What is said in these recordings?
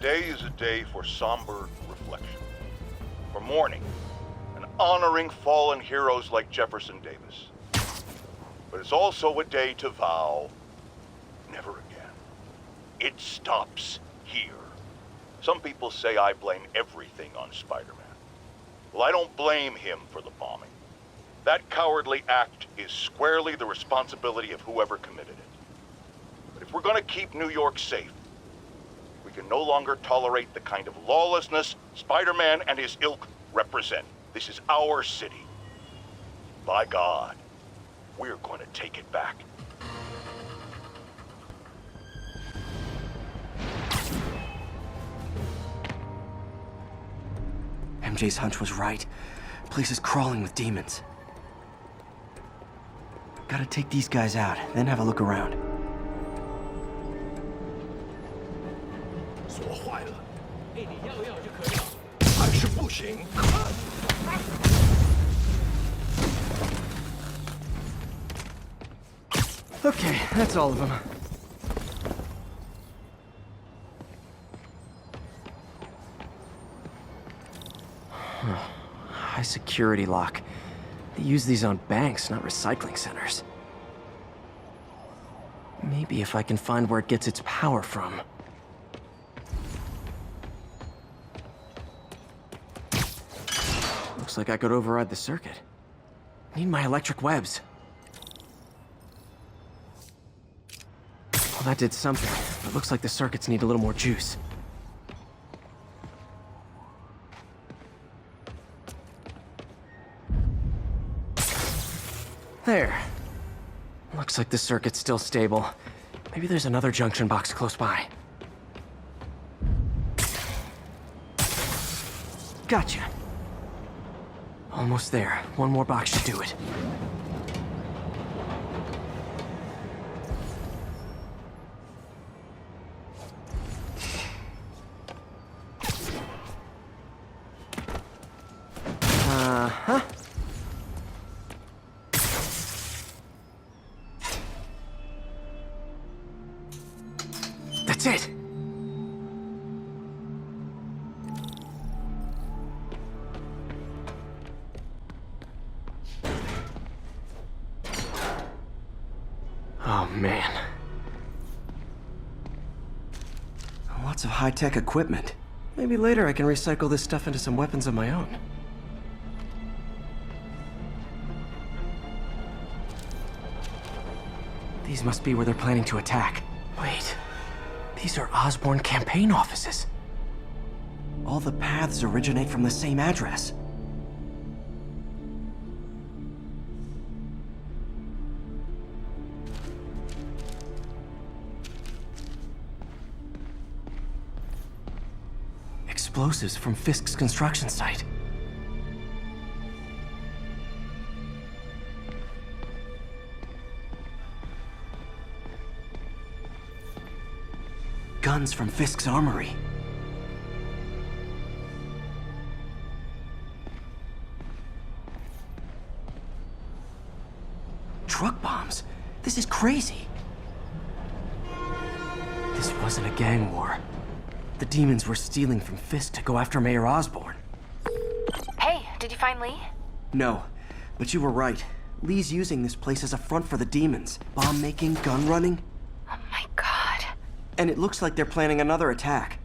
Today is a day for somber reflection, for mourning, and honoring fallen heroes like Jefferson Davis. But it's also a day to vow never again. It stops here. Some people say I blame everything on Spider-Man. Well, I don't blame him for the bombing. That cowardly act is squarely the responsibility of whoever committed it. But if we're gonna keep New York safe, we can no longer tolerate the kind of lawlessness Spider-Man and his ilk represent. This is our city. By God, we're going to take it back. MJ's hunch was right. Place is crawling with demons. Gotta take these guys out, then have a look around. 锁坏了，哎，你要就可以了，还是不行。Okay, that's all of them. High security lock. They use these on banks, not recycling centers. Maybe if I can find where it gets its power from. Looks like I could override the circuit. Need my electric webs. Well, that did something, but looks like the circuits need a little more juice. There. Looks like the circuit's still stable. Maybe there's another junction box close by. Gotcha. Almost there. One more box should do it. Uh-huh. That's it! Oh, man. Lots of high-tech equipment. Maybe later I can recycle this stuff into some weapons of my own. These must be where they're planning to attack. Wait. These are Osborn campaign offices. All the paths originate from the same address. Explosives from Fisk's construction site. Guns from Fisk's armory. Truck bombs? This is crazy. This wasn't a gang war. The demons were stealing from Fisk to go after Mayor Osborn. Hey, did you find Lee? No, but you were right. Lee's using this place as a front for the demons. Bomb making, gun running. Oh my God. And it looks like they're planning another attack.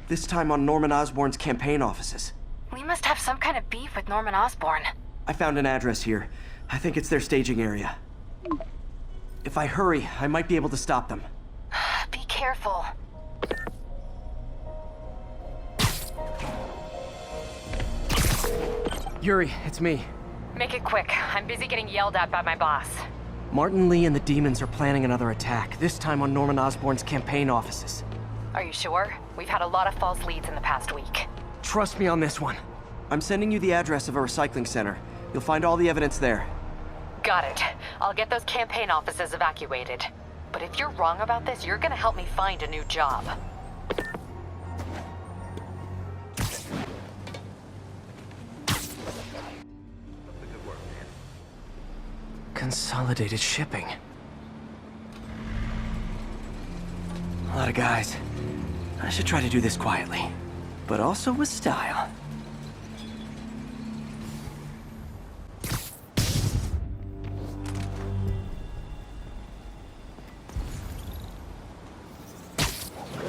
This time on Norman Osborn's campaign offices. Lee must have some kind of beef with Norman Osborn. I found an address here. I think it's their staging area. If I hurry, I might be able to stop them. Be careful. Yuri, it's me. Make it quick. I'm busy getting yelled at by my boss. Martin Lee and the demons are planning another attack, this time on Norman Osborn's campaign offices. Are you sure? We've had a lot of false leads in the past week. Trust me on this one. I'm sending you the address of a recycling center. You'll find all the evidence there. Got it. I'll get those campaign offices evacuated. But if you're wrong about this, you're gonna help me find a new job. Consolidated shipping. A lot of guys. I should try to do this quietly, but also with style.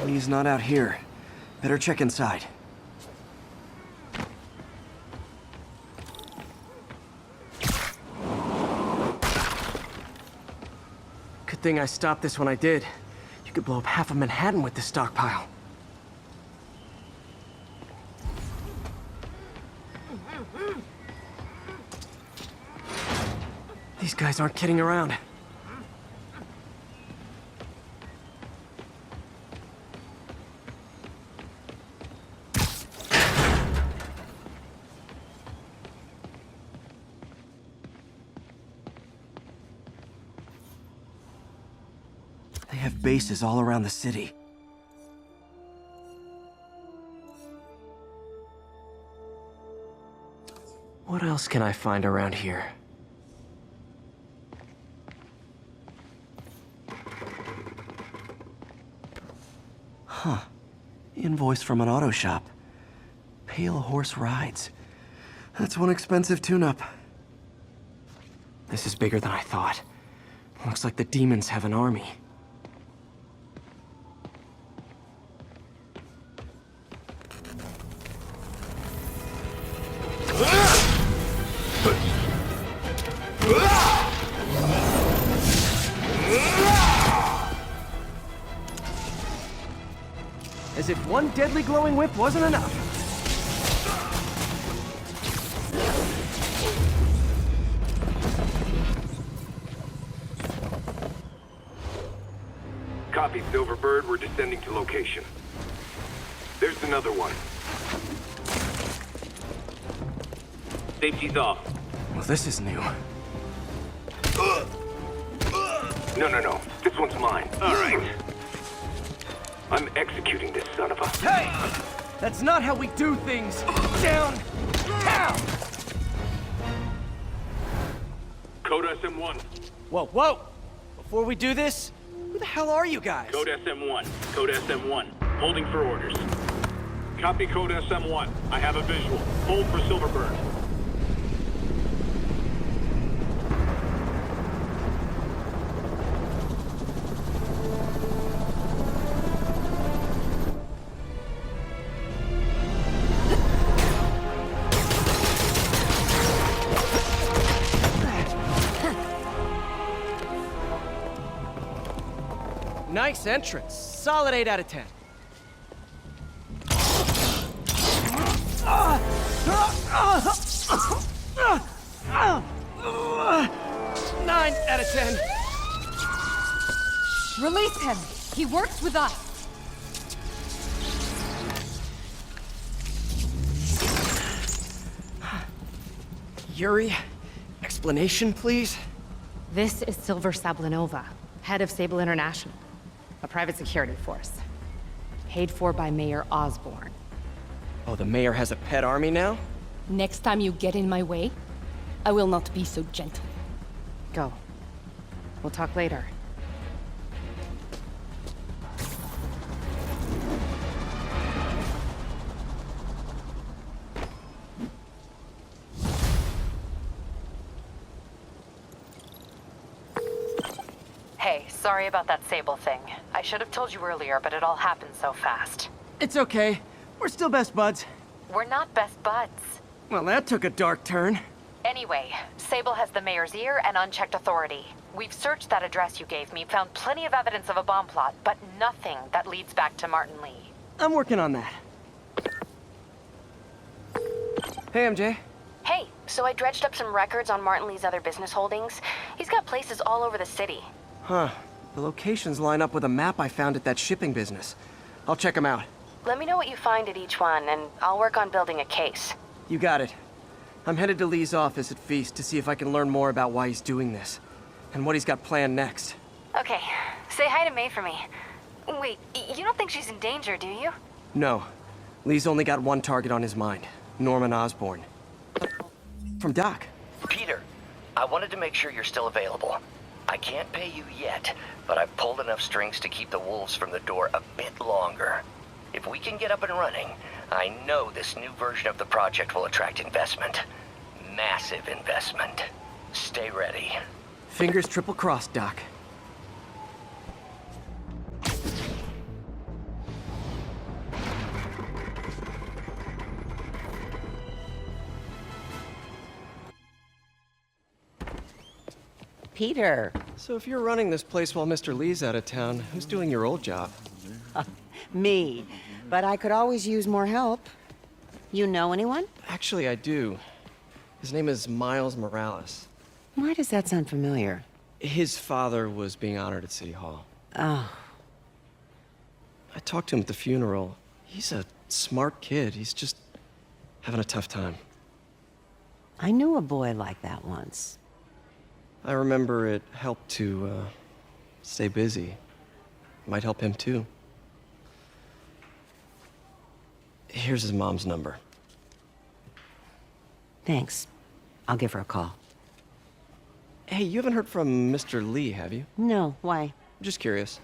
He's not out here. Better check inside. Good thing I stopped this when I did. You could blow up half of Manhattan with this stockpile. These guys aren't kidding around. They have bases all around the city. What else can I find around here? Huh. Invoice from an auto shop. Pale Horse Rides. That's one expensive tune-up. This is bigger than I thought. Looks like the demons have an army. As if one deadly glowing whip wasn't enough. Copy, Silverbird. We're descending to location. There's another one. Safety's off. Well, this is new. No. This one's mine. All right. I'm executing this son of a... Hey! That's not how we do things! Downtown! Code SM1. Whoa! Before we do this, who the hell are you guys? Code SM1. Code SM1. Holding for orders. Copy Code SM1. I have a visual. Hold for Silverbird. Nice entrance. Solid 8 out of 10. 9 out of 10. Release him! He works with us! Yuri, explanation, please? This is Silver Sablinova, head of Sable International, a private security force. Paid for by Mayor Osborn. Oh, the mayor has a pet army now? Next time you get in my way, I will not be so gentle. Go. We'll talk later. Hey, sorry about that Sable thing. I should have told you earlier, but it all happened so fast. It's okay. We're still best buds. We're not best buds. Well, that took a dark turn. Anyway, Sable has the mayor's ear and unchecked authority. We've searched that address you gave me, found plenty of evidence of a bomb plot, but nothing that leads back to Martin Lee. I'm working on that. Hey, MJ. Hey, so I dredged up some records on Martin Lee's other business holdings. He's got places all over the city. Huh. The locations line up with a map I found at that shipping business. I'll check them out. Let me know what you find at each one, and I'll work on building a case. You got it. I'm headed to Lee's office at Feast to see if I can learn more about why he's doing this, and what he's got planned next. Okay, say hi to May for me. Wait, you don't think she's in danger, do you? No. Lee's only got one target on his mind. Norman Osborn. From Doc. Peter, I wanted to make sure you're still available. I can't pay you yet, but I've pulled enough strings to keep the wolves from the door a bit longer. If we can get up and running, I know this new version of the project will attract investment. Massive investment. Stay ready. Fingers triple crossed, Doc. Peter. So if you're running this place while Mr. Lee's out of town, who's doing your old job? Me. But I could always use more help. You know anyone? Actually, I do. His name is Miles Morales. Why does that sound familiar? His father was being honored at City Hall. Oh. I talked to him at the funeral. He's a smart kid. He's just having a tough time. I knew a boy like that once. I remember it helped to, stay busy. Might help him, too. Here's his mom's number. Thanks. I'll give her a call. Hey, you haven't heard from Mr. Lee, have you? No, why? Just curious.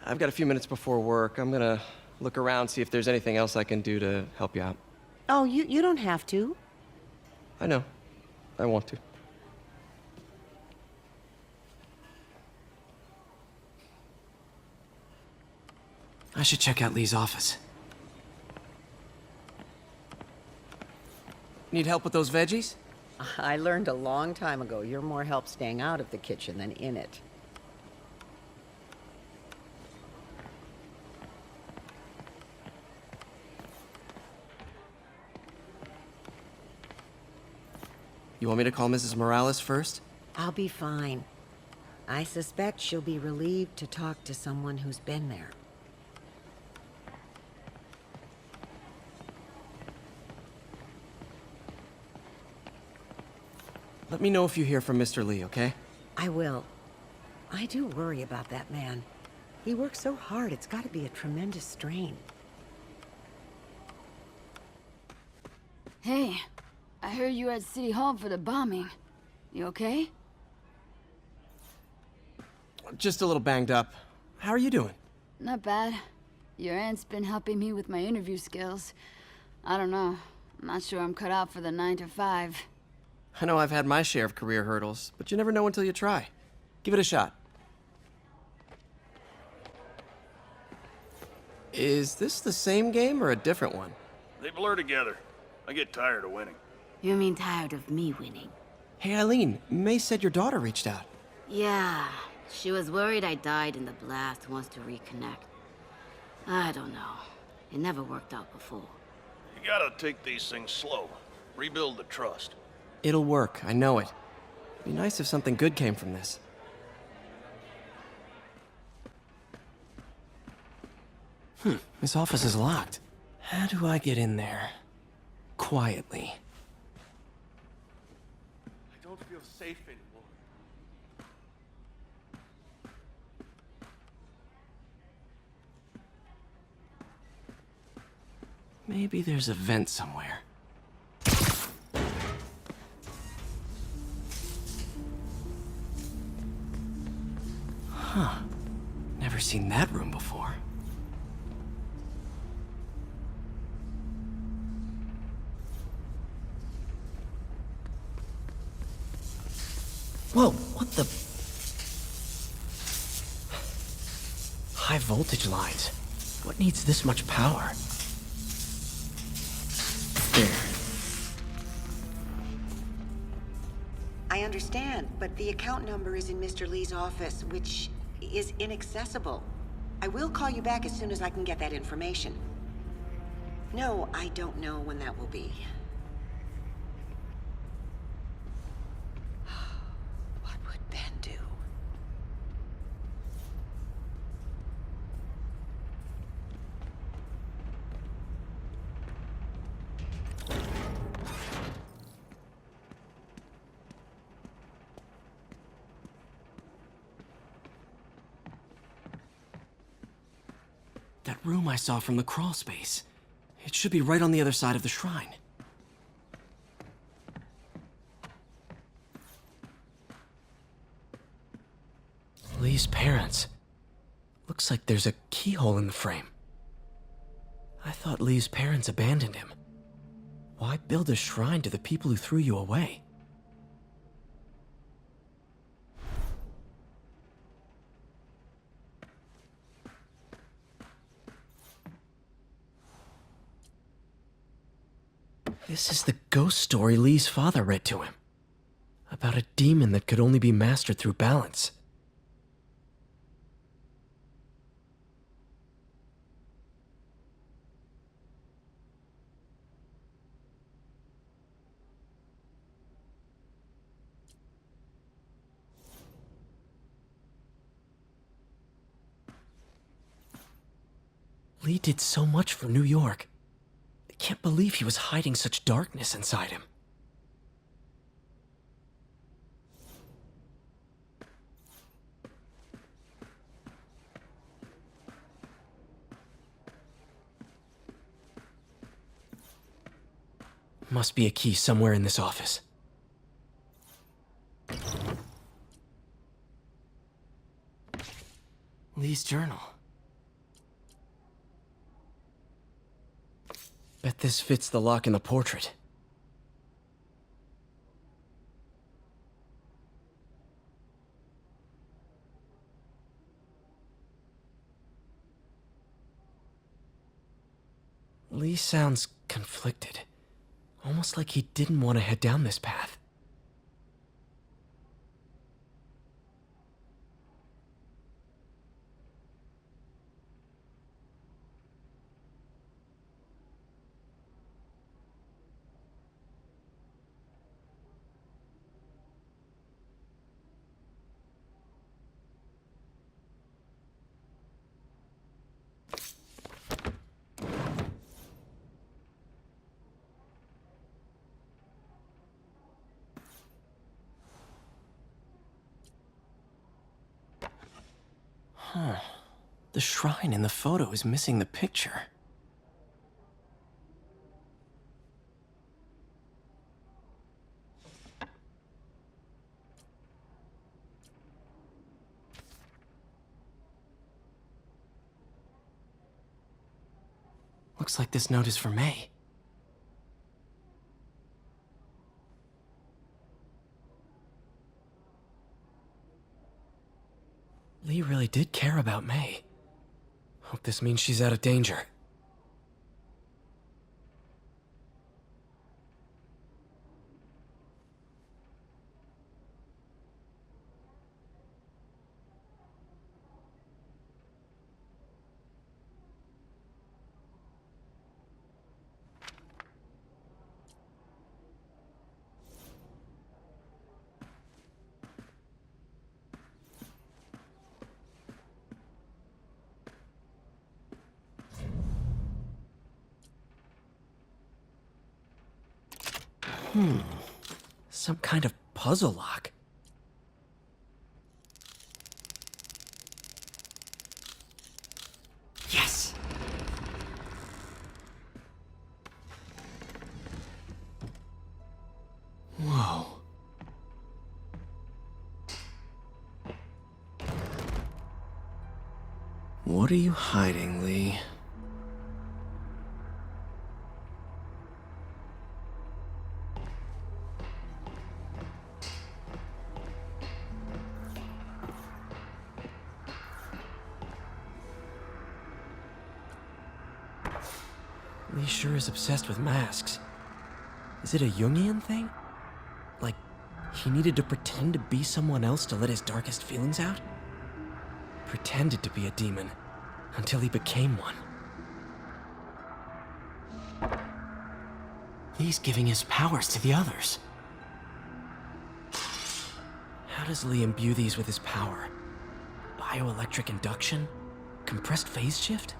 I've got a few minutes before work. I'm gonna look around, see if there's anything else I can do to help you out. Oh, you don't have to. I know. I want to. I should check out Lee's office. Need help with those veggies? I learned a long time ago you're more help staying out of the kitchen than in it. You want me to call Mrs. Morales first? I'll be fine. I suspect she'll be relieved to talk to someone who's been there. Let me know if you hear from Mr. Lee, okay? I will. I do worry about that man. He works so hard, it's got to be a tremendous strain. Hey, I heard you were at City Hall for the bombing. You okay? Just a little banged up. How are you doing? Not bad. Your aunt's been helping me with my interview skills. I don't know. I'm not sure I'm cut out for the 9 to 5. I know I've had my share of career hurdles, but you never know until you try. Give it a shot. Is this the same game or a different one? They blur together. I get tired of winning. You mean tired of me winning? Hey, Eileen, May said your daughter reached out. Yeah, she was worried I died in the blast, wants to reconnect. I don't know. It never worked out before. You gotta take these things slow. Rebuild the trust. It'll work, I know it. It'd be nice if something good came from this. This office is locked. How do I get in there? Quietly. I don't feel safe anymore. Maybe there's a vent somewhere. Huh. Never seen that room before. Whoa, what the? High voltage lines. What needs this much power? There. I understand, but the account number is in Mr. Lee's office, which is inaccessible. I will call you back as soon as I can get that information. No, I don't know when that will be. What would Ben do? That room I saw from the crawl space. It should be right on the other side of the shrine. Lee's parents. Looks like there's a keyhole in the frame. I thought Lee's parents abandoned him. Why build a shrine to the people who threw you away? This is the ghost story Lee's father read to him. About a demon that could only be mastered through balance. Lee did so much for New York. I can't believe he was hiding such darkness inside him. Must be a key somewhere in this office. Lee's journal. Bet this fits the lock in the portrait. Lee sounds conflicted. Almost like he didn't want to head down this path. Huh. The shrine in the photo is missing the picture. Looks like this note is for May. Lee really did care about May. Hope this means she's out of danger. Some kind of puzzle lock. Yes! Whoa. What are you hiding, Lee? Lee sure is obsessed with masks. Is it a Jungian thing? Like, he needed to pretend to be someone else to let his darkest feelings out? Pretended to be a demon, until he became one. Lee's giving his powers to the others. How does Lee imbue these with his power? Bioelectric induction? Compressed phase shift?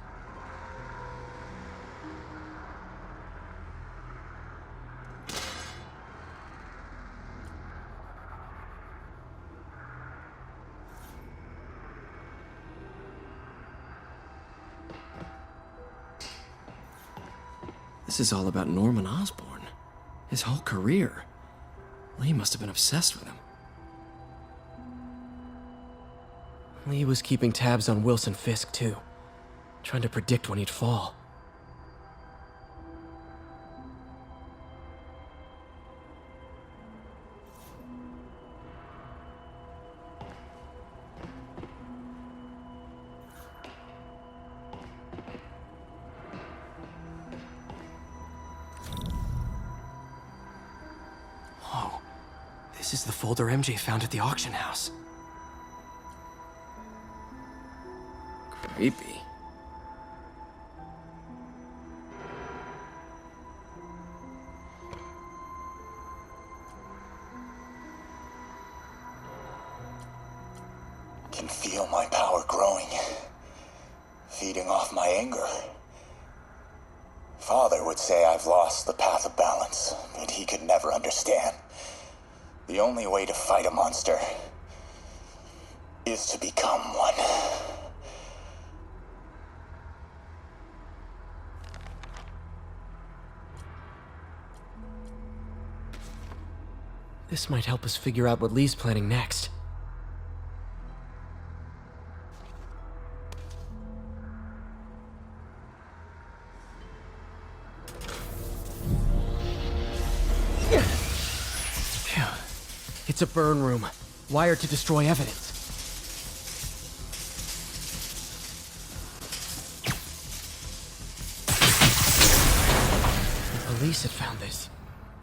This is all about Norman Osborn. His whole career. Lee must have been obsessed with him. Lee was keeping tabs on Wilson Fisk, too. Trying to predict when he'd fall. the folder MJ found at the auction house. Creepy. Can feel my power growing, feeding off my anger. Father would say I've lost the path of balance, but he could never understand. The only way to fight a monster is to become one. This might help us figure out what Lee's planning next. Phew. It's a burn room, wired to destroy evidence. The police had found this.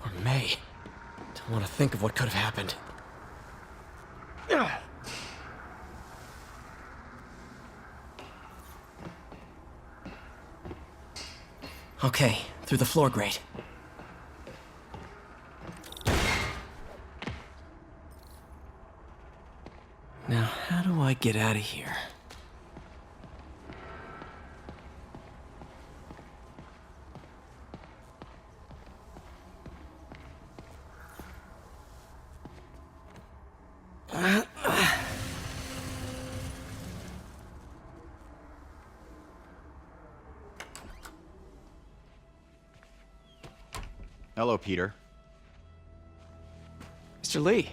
Or May. Don't want to think of what could have happened. Okay, through the floor grate. Now, how do I get out of here? Hello, Peter. Mr. Lee.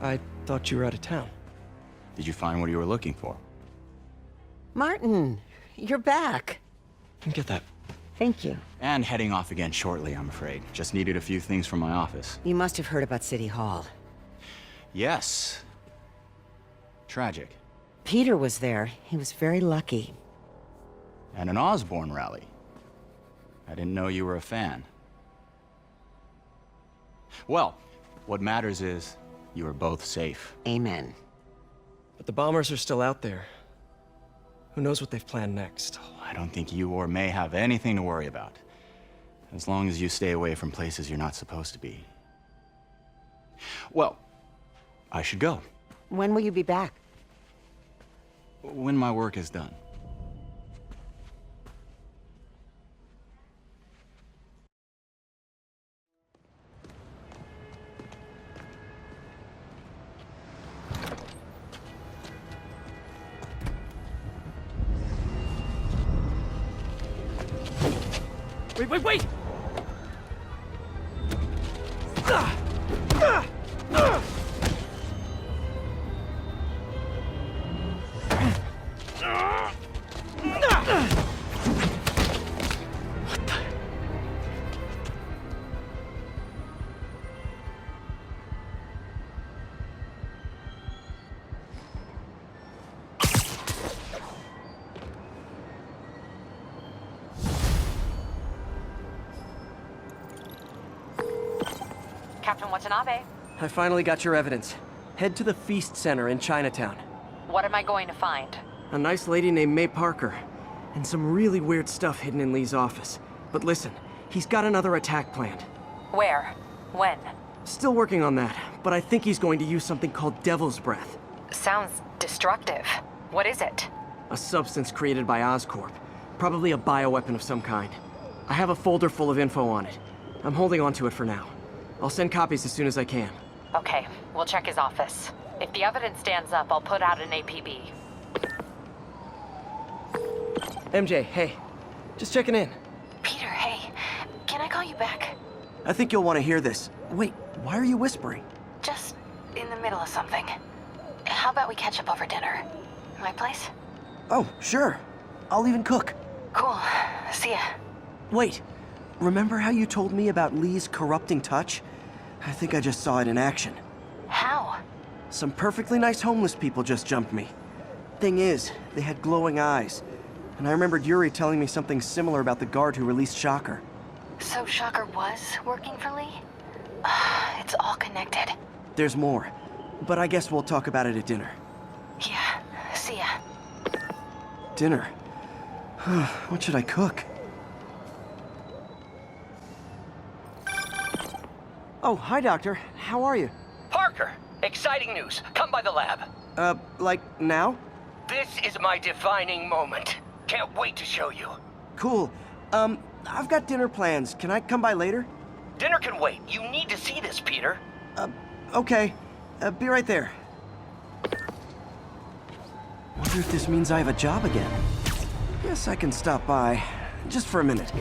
I thought you were out of town. Did you find what you were looking for? Martin, you're back. Get that. Thank you. And heading off again shortly, I'm afraid. Just needed a few things from my office. You must have heard about City Hall. Yes. Tragic. Peter was there. He was very lucky. And an Osborn rally. I didn't know you were a fan. Well, what matters is you are both safe. Amen. But the bombers are still out there. Who knows what they've planned next? I don't think you or May have anything to worry about. As long as you stay away from places you're not supposed to be. Well, I should go. When will you be back? When my work is done. Wait, wait! Captain Watanabe. I finally got your evidence. Head to the Feast Center in Chinatown. What am I going to find? A nice lady named May Parker. And some really weird stuff hidden in Lee's office. But listen, he's got another attack planned. Where? When? Still working on that, but I think he's going to use something called Devil's Breath. Sounds destructive. What is it? A substance created by Oscorp. Probably a bioweapon of some kind. I have a folder full of info on it. I'm holding on to it for now. I'll send copies as soon as I can. Okay, we'll check his office. If the evidence stands up, I'll put out an APB. MJ, hey. Just checking in. Peter, hey. Can I call you back? I think you'll want to hear this. Wait, why are you whispering? Just in the middle of something. How about we catch up over dinner? My place? Oh, sure. I'll even cook. Cool. See ya. Wait. Remember how you told me about Lee's corrupting touch? I think I just saw it in action. How? Some perfectly nice homeless people just jumped me. Thing is, they had glowing eyes. And I remembered Yuri telling me something similar about the guard who released Shocker. So Shocker was working for Lee? It's all connected. There's more, but I guess we'll talk about it at dinner. Yeah, see ya. Dinner? What should I cook? Oh, hi, Doctor. How are you? Parker, exciting news. Come by the lab. Like now? This is my defining moment. Can't wait to show you. Cool. I've got dinner plans. Can I come by later? Dinner can wait. You need to see this, Peter. Okay. Be right there. Wonder if this means I have a job again. Guess I can stop by. Just for a minute.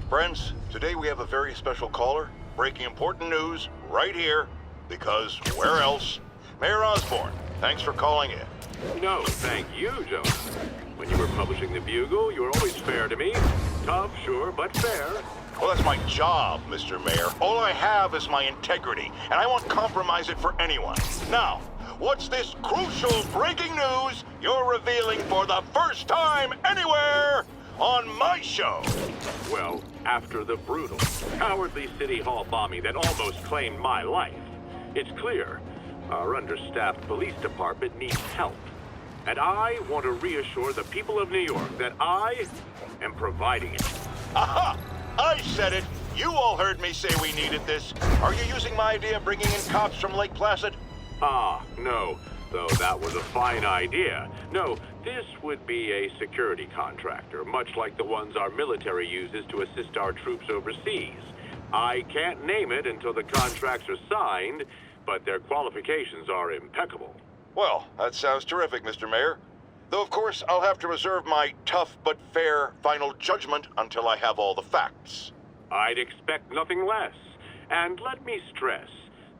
Friends, today we have a very special caller, breaking important news right here, because where else? Mayor Osborn, thanks for calling in. No, thank you, Jonah. When you were publishing the Bugle, you were always fair to me. Tough, sure, but fair. Well, that's my job, Mr. Mayor. All I have is my integrity, and I won't compromise it for anyone. Now, what's this crucial breaking news you're revealing for the first time anywhere on my show? Well, after the brutal, cowardly City Hall bombing that almost claimed my life, it's clear our understaffed police department needs help. And I want to reassure the people of New York that I am providing it. Aha! I said it! You all heard me say we needed this. Are you using my idea of bringing in cops from Lake Placid? No. Though that was a fine idea. No, this would be a security contractor, much like the ones our military uses to assist our troops overseas. I can't name it until the contracts are signed, but their qualifications are impeccable. Well, that sounds terrific, Mr. Mayor. Though, of course, I'll have to reserve my tough but fair final judgment until I have all the facts. I'd expect nothing less. And let me stress,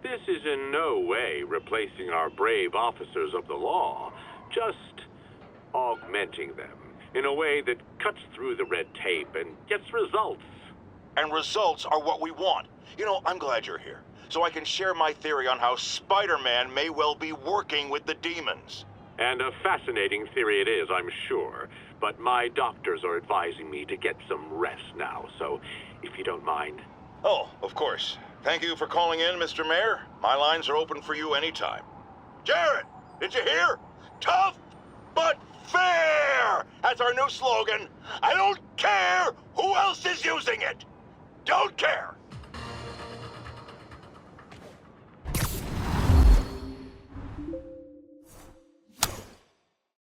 this is in no way replacing our brave officers of the law, just augmenting them in a way that cuts through the red tape and gets results. And results are what we want. You know, I'm glad you're here, so I can share my theory on how Spider-Man may well be working with the demons. And a fascinating theory it is, I'm sure. But my doctors are advising me to get some rest now, so if you don't mind. Oh, of course. Thank you for calling in, Mr. Mayor. My lines are open for you anytime. Jared, did you hear? Tough but fair! That's our new slogan. I don't care who else is using it. Don't care.